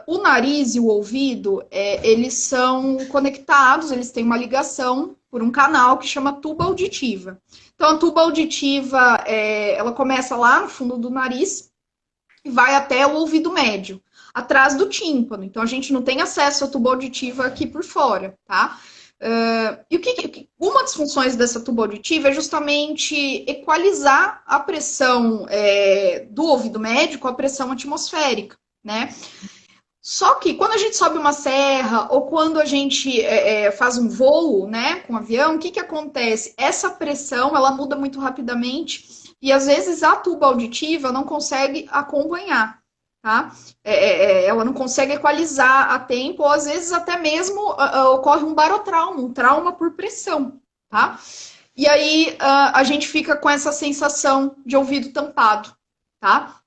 Speaker 2: O nariz e o ouvido, eles são conectados, eles têm uma ligação por um canal que chama tuba auditiva. Então, a tuba auditiva, ela começa lá no fundo do nariz e vai até o ouvido médio, atrás do tímpano. Então, a gente não tem acesso à tuba auditiva aqui por fora, tá? Uma das funções dessa tuba auditiva é justamente equalizar a pressão do ouvido médio com a pressão atmosférica, né? Só que quando a gente sobe uma serra ou quando a gente faz um voo, né, com um avião, o que acontece? Essa pressão, ela muda muito rapidamente e às vezes a tuba auditiva não consegue acompanhar, tá? Ela não consegue equalizar a tempo ou às vezes até mesmo ocorre um barotrauma, um trauma por pressão, tá? E aí a gente fica com essa sensação de ouvido tampado, tá?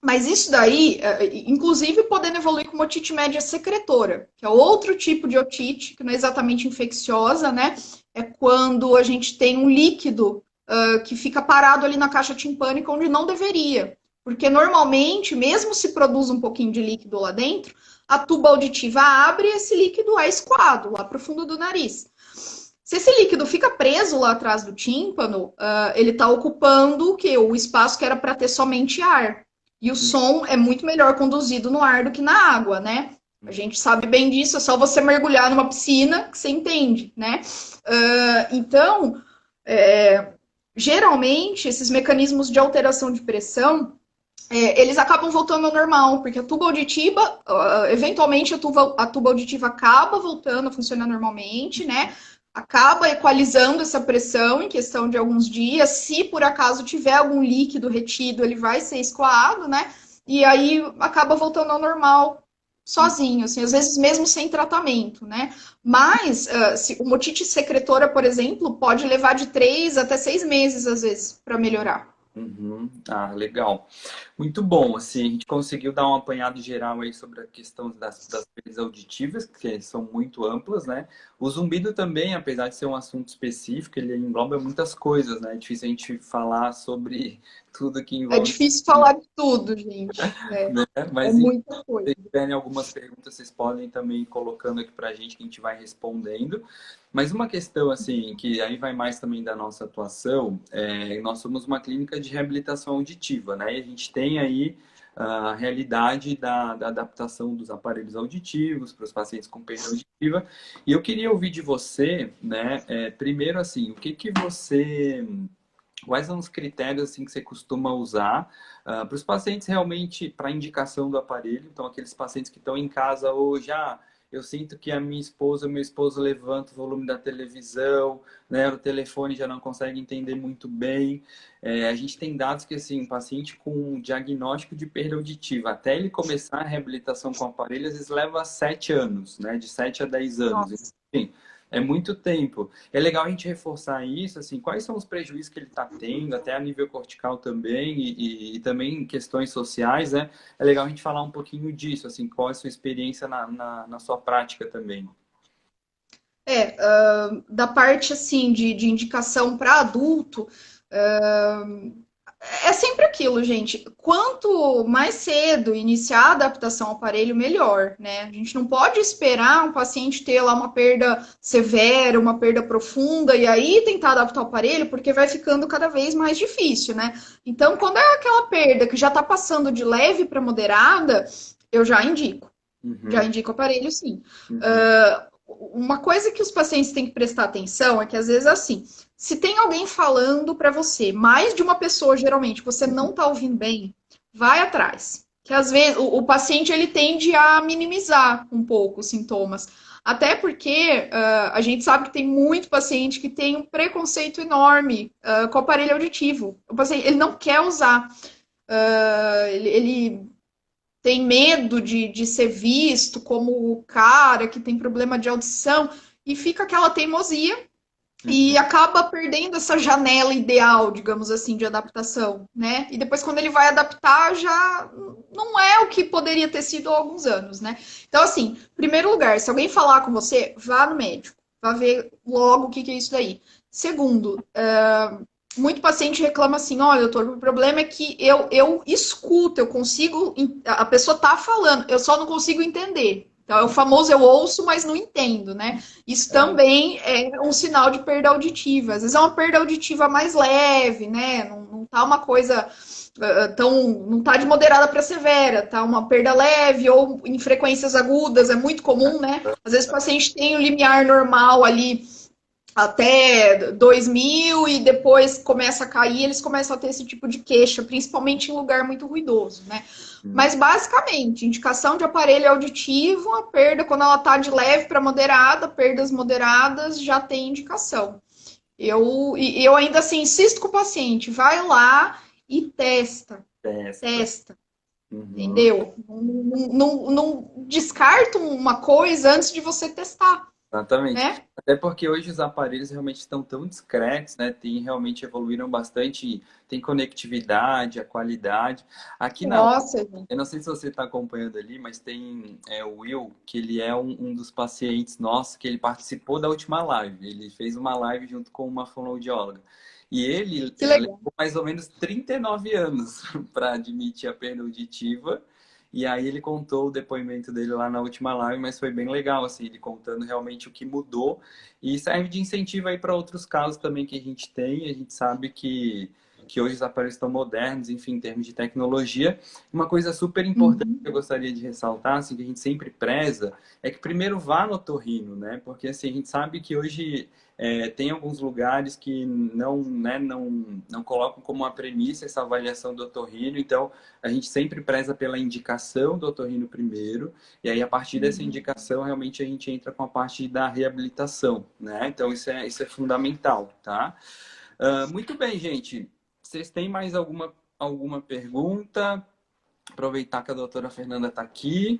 Speaker 2: Mas isso daí, inclusive podendo evoluir com uma otite média secretora, que é outro tipo de otite, que não é exatamente infecciosa, né? É quando a gente tem um líquido que fica parado ali na caixa timpânica onde não deveria. Porque normalmente, mesmo se produz um pouquinho de líquido lá dentro, a tuba auditiva abre e esse líquido é escoado lá para o fundo do nariz. Se esse líquido fica preso lá atrás do tímpano, ele está ocupando o espaço que era para ter somente ar. E o som é muito melhor conduzido no ar do que na água, né? A gente sabe bem disso, é só você mergulhar numa piscina que você entende, né? Então, geralmente, esses mecanismos de alteração de pressão, eles acabam voltando ao normal, porque a tuba auditiva, eventualmente a tuba auditiva acaba voltando a funcionar normalmente, né? Acaba equalizando essa pressão em questão de alguns dias. Se por acaso tiver algum líquido retido, ele vai ser escoado, né? E aí acaba voltando ao normal sozinho, assim, às vezes mesmo sem tratamento, né? Mas uma otite secretora, por exemplo, pode levar de 3 até 6 meses, às vezes, para melhorar.
Speaker 1: Uhum. Ah, legal. Muito bom, assim, a gente conseguiu dar um apanhado geral aí sobre a questão das perdas auditivas, que são muito amplas, né? O zumbido também, apesar de ser um assunto específico, ele engloba muitas coisas, né? É difícil a gente falar sobre tudo que
Speaker 2: É
Speaker 1: envolve,
Speaker 2: difícil falar de tudo, gente.
Speaker 1: né?
Speaker 2: É
Speaker 1: Mas
Speaker 2: muita coisa.
Speaker 1: se tiverem algumas perguntas, vocês podem também ir colocando aqui pra gente que a gente vai respondendo. Mas uma questão, assim, que aí vai mais também da nossa atuação, nós somos uma clínica de reabilitação auditiva, né? E a gente tem aí a realidade da adaptação dos aparelhos auditivos para os pacientes com perda auditiva. E eu queria ouvir de você, né? Primeiro, assim, quais são os critérios assim, que você costuma usar para os pacientes realmente, para indicação do aparelho? Então, aqueles pacientes que estão em casa hoje, eu sinto que a minha esposa, meu esposo levanta o volume da televisão, né? O telefone já não consegue entender muito bem. A gente tem dados que, assim, um paciente com um diagnóstico de perda auditiva, até ele começar a reabilitação com o aparelho, às vezes leva 7 anos, né? De 7 a 10 anos.
Speaker 2: Nossa.
Speaker 1: Enfim, é muito tempo. É legal a gente reforçar isso, assim, quais são os prejuízos que ele está tendo, até a nível cortical também, e também questões sociais, né? É legal a gente falar um pouquinho disso, assim, qual é a sua experiência na sua prática também.
Speaker 2: Da parte, assim, de indicação para adulto, é sempre aquilo, gente. Quanto mais cedo iniciar a adaptação ao aparelho, melhor, né? A gente não pode esperar um paciente ter lá uma perda severa, uma perda profunda, e aí tentar adaptar o aparelho, porque vai ficando cada vez mais difícil, né? Então, quando é aquela perda que já está passando de leve para moderada, eu já indico.
Speaker 1: Uhum,
Speaker 2: Já indico o aparelho, sim.
Speaker 1: uhum,
Speaker 2: Uma coisa que os pacientes têm que prestar atenção é que, às vezes, assim, se tem alguém falando para você, mais de uma pessoa, geralmente, você não está ouvindo bem, vai atrás. Que, às vezes, o paciente, ele tende a minimizar um pouco os sintomas. Até porque a gente sabe que tem muito paciente que tem um preconceito enorme com o aparelho auditivo. O paciente, ele não quer usar. Ele tem medo de ser visto como o cara que tem problema de audição e fica aquela teimosia e
Speaker 1: uhum.
Speaker 2: acaba perdendo essa janela ideal, digamos assim, de adaptação, né? E depois quando ele vai adaptar já não é o que poderia ter sido há alguns anos, né? Então assim, em primeiro lugar, se alguém falar com você, vá no médico, vá ver logo o que é isso daí. Segundo, muito paciente reclama assim, olha, doutor, o problema é que eu escuto, eu consigo, a pessoa tá falando, eu só não consigo entender. Então, é o famoso eu ouço, mas não entendo, né? Isso também é um sinal de perda auditiva. Às vezes é uma perda auditiva mais leve, né? Não tá uma coisa não tá de moderada para severa, tá uma perda leve ou em frequências agudas, é muito comum, né? Às vezes o paciente tem o limiar normal ali até 2000 e depois começa a cair, eles começam a ter esse tipo de queixa, principalmente em lugar muito ruidoso, né? Mas basicamente, indicação de aparelho auditivo, a perda quando ela tá de leve para moderada, perdas moderadas já tem indicação. Eu ainda assim insisto com o paciente, vai lá e testa,
Speaker 1: Testa.
Speaker 2: testa,
Speaker 1: Uhum.
Speaker 2: entendeu? Não descarta uma coisa antes de você testar,
Speaker 1: Exatamente.
Speaker 2: né?
Speaker 1: Até porque hoje os aparelhos realmente estão tão discretos, né? Realmente evoluíram bastante, tem conectividade, a qualidade. Aqui na
Speaker 2: Nossa,
Speaker 1: Eu não sei se você está acompanhando ali, mas tem o Will, que ele é um dos pacientes nossos, que ele participou da última live. Ele fez uma live junto com uma fonoaudióloga. E ele
Speaker 2: que legal.
Speaker 1: levou mais ou menos 39 anos para admitir a perda auditiva. E aí ele contou o depoimento dele lá na última live, mas foi bem legal, assim, ele contando realmente o que mudou. E serve de incentivo aí para outros casos também que a gente tem. A gente sabe que hoje os aparelhos estão modernos, enfim, em termos de tecnologia. Uma coisa super importante
Speaker 2: Uhum.
Speaker 1: que eu gostaria de ressaltar, assim, que a gente sempre preza, é que primeiro vá no otorrino, né? Porque assim, a gente sabe que hoje tem alguns lugares que não colocam como uma premissa essa avaliação do otorrino, então a gente sempre preza pela indicação do otorrino primeiro, e aí a partir dessa
Speaker 2: Uhum.
Speaker 1: indicação realmente a gente entra com a parte da reabilitação, né? Então isso é fundamental, tá? Muito bem, gente. Vocês têm mais alguma pergunta? Aproveitar que a doutora Fernanda está aqui.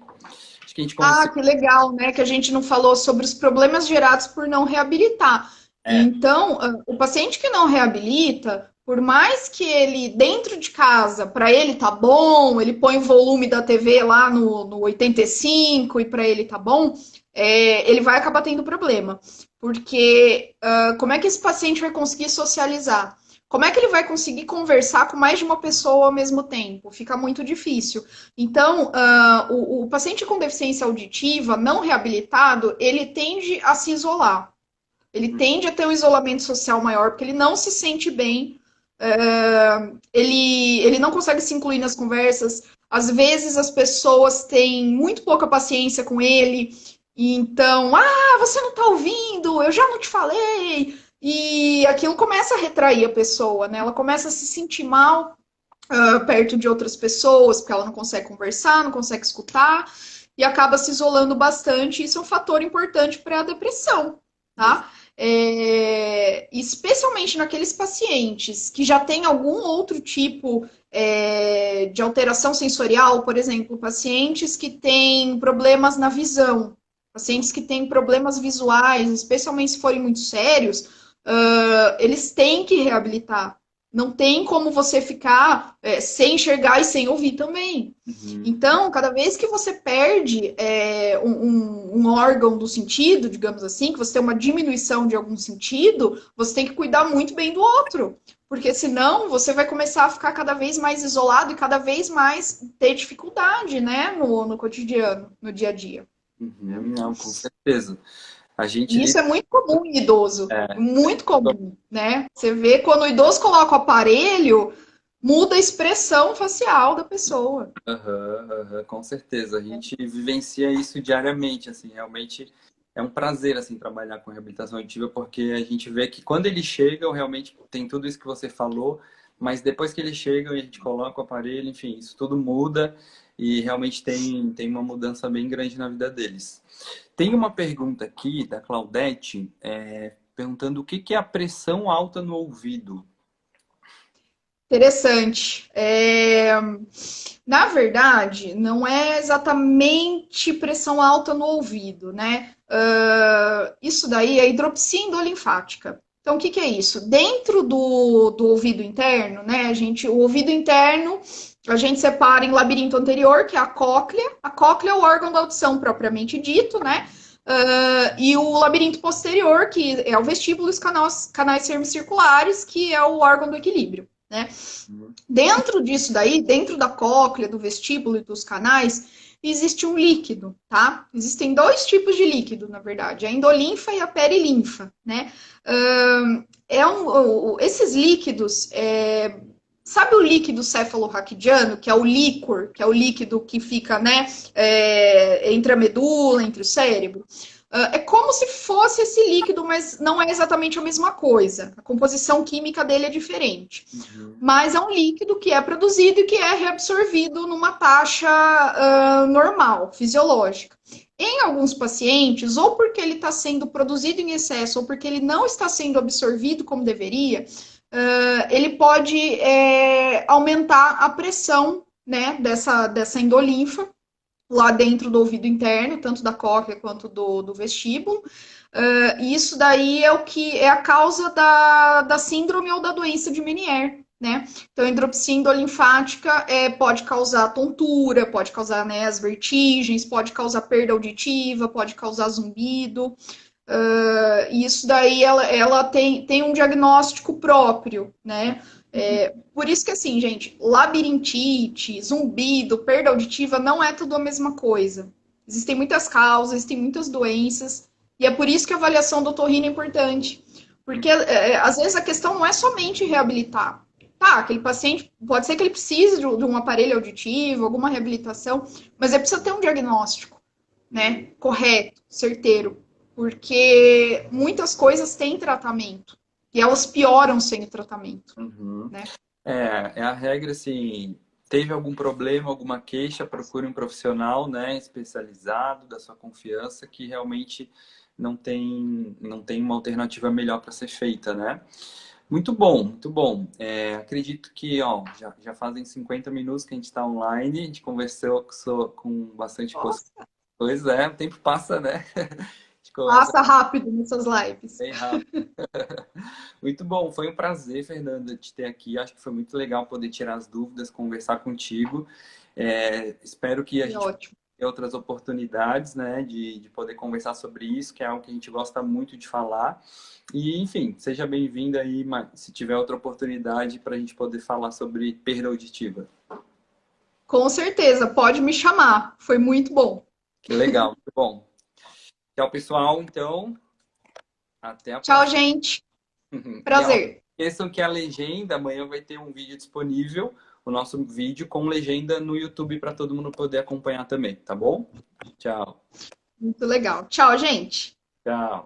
Speaker 1: Acho que a gente
Speaker 2: Ah,
Speaker 1: conseguiu.
Speaker 2: que legal, né? Que a gente não falou sobre os problemas gerados por não reabilitar.
Speaker 1: É.
Speaker 2: Então, o paciente que não reabilita, por mais que ele, dentro de casa, para ele tá bom, ele põe o volume da TV lá no 85 e para ele tá bom, ele vai acabar tendo problema. Porque como é que esse paciente vai conseguir socializar? Como é que ele vai conseguir conversar com mais de uma pessoa ao mesmo tempo? Fica muito difícil. Então, o paciente com deficiência auditiva não reabilitado, ele tende a se isolar. Ele tende a ter um isolamento social maior, porque ele não se sente bem, ele não consegue se incluir nas conversas. Às vezes as pessoas têm muito pouca paciência com ele, e então, você não tá ouvindo, eu já não te falei. E aquilo começa a retrair a pessoa, né? Ela começa a se sentir mal perto de outras pessoas, porque ela não consegue conversar, não consegue escutar, e acaba se isolando bastante. Isso é um fator importante para a depressão, tá? Especialmente naqueles pacientes que já têm algum outro tipo de alteração sensorial, por exemplo, pacientes que têm problemas na visão, pacientes que têm problemas visuais, especialmente se forem muito sérios, eles têm que reabilitar. Não tem como você ficar sem enxergar e sem ouvir também.
Speaker 1: Uhum.
Speaker 2: Então, cada vez que você perde um órgão do sentido, digamos assim, que você tem uma diminuição de algum sentido, você tem que cuidar muito bem do outro. Porque senão você vai começar a ficar cada vez mais isolado e cada vez mais ter dificuldade, né, no cotidiano, no dia a dia.
Speaker 1: Uhum. Não, com certeza. A gente
Speaker 2: E isso é muito comum em idoso,
Speaker 1: é,
Speaker 2: muito comum, né? Você vê quando o idoso coloca o aparelho, muda a expressão facial da pessoa.
Speaker 1: aham, aham, com certeza. A gente vivencia isso diariamente, assim, realmente é um prazer assim trabalhar com reabilitação auditiva porque a gente vê que quando eles chegam, realmente tem tudo isso que você falou, mas depois que eles chegam e a gente coloca o aparelho, enfim, isso tudo muda e realmente tem uma mudança bem grande na vida deles. Tem uma pergunta aqui da Claudete, perguntando o que que é a pressão alta no ouvido.
Speaker 2: Interessante. Na verdade, não é exatamente pressão alta no ouvido, né? Isso daí é hidropsia endolinfática. Então, o que que é isso? Dentro do ouvido interno, né? O ouvido interno, a gente separa em labirinto anterior, que é a cóclea. A cóclea é o órgão da audição propriamente dito, né? E o labirinto posterior, que é o vestíbulo e os canais semicirculares, que é o órgão do equilíbrio, né? Dentro disso daí, dentro da cóclea, do vestíbulo e dos canais, e existe um líquido, tá? Existem dois tipos de líquido, na verdade, a endolinfa e a perilinfa, né? Esses líquidos, sabe o líquido cefalorraquidiano, que é o líquor, que é o líquido que fica, né, entre a medula, entre o cérebro? É como se fosse esse líquido, mas não é exatamente a mesma coisa. A composição química dele é diferente.
Speaker 1: Uhum.
Speaker 2: Mas é um líquido que é produzido e que é reabsorvido numa taxa normal, fisiológica. Em alguns pacientes, ou porque ele está sendo produzido em excesso, ou porque ele não está sendo absorvido como deveria, ele pode aumentar a pressão, né, dessa endolinfa lá dentro do ouvido interno, tanto da cóclea quanto do vestíbulo. E isso daí é o que é a causa da síndrome ou da doença de Meniere, né? Então, a hidropsia endolinfática pode causar tontura, pode causar, né, as vertigens, pode causar perda auditiva, pode causar zumbido. E isso daí ela tem um diagnóstico próprio, né? Por isso que, assim, gente, labirintite, zumbido, perda auditiva não é tudo a mesma coisa. Existem muitas causas, existem muitas doenças, e é por isso que a avaliação do otorrino é importante. Porque, às vezes, a questão não é somente reabilitar. Tá, aquele paciente, pode ser que ele precise de um aparelho auditivo, alguma reabilitação, mas ele precisa ter um diagnóstico, né, correto, certeiro, porque muitas coisas têm tratamento e elas pioram sem o tratamento,
Speaker 1: Uhum.
Speaker 2: né?
Speaker 1: É a regra, assim, teve algum problema, alguma queixa, procure um profissional, né, especializado, da sua confiança, que realmente não tem uma alternativa melhor para ser feita, né? Muito bom, muito bom. Acredito que, ó, já fazem 50 minutos que a gente está online, a gente conversou com bastante coisa.
Speaker 2: Nossa,
Speaker 1: Pois é, o tempo passa, né? A gente conversa
Speaker 2: passa rápido nessas lives.
Speaker 1: bem rápido. Muito bom, foi um prazer, Fernanda, te ter aqui. Acho que foi muito legal poder tirar as dúvidas, conversar contigo. Espero que a
Speaker 2: Foi
Speaker 1: gente
Speaker 2: ótimo.
Speaker 1: tenha outras oportunidades, né, de poder conversar sobre isso, que é algo que a gente gosta muito de falar. E, enfim, seja bem-vinda aí, se tiver outra oportunidade para a gente poder falar sobre perda auditiva.
Speaker 2: Com certeza, pode me chamar. Foi muito bom.
Speaker 1: Que legal, muito bom. Tchau, pessoal. Então, até a
Speaker 2: Tchau,
Speaker 1: próxima.
Speaker 2: gente.
Speaker 1: E ó,
Speaker 2: Prazer.
Speaker 1: esqueçam que a legenda, amanhã vai ter um vídeo disponível, o nosso vídeo com legenda no YouTube para todo mundo poder acompanhar também, tá bom? Tchau.
Speaker 2: Muito legal. Tchau, gente.
Speaker 1: Tchau.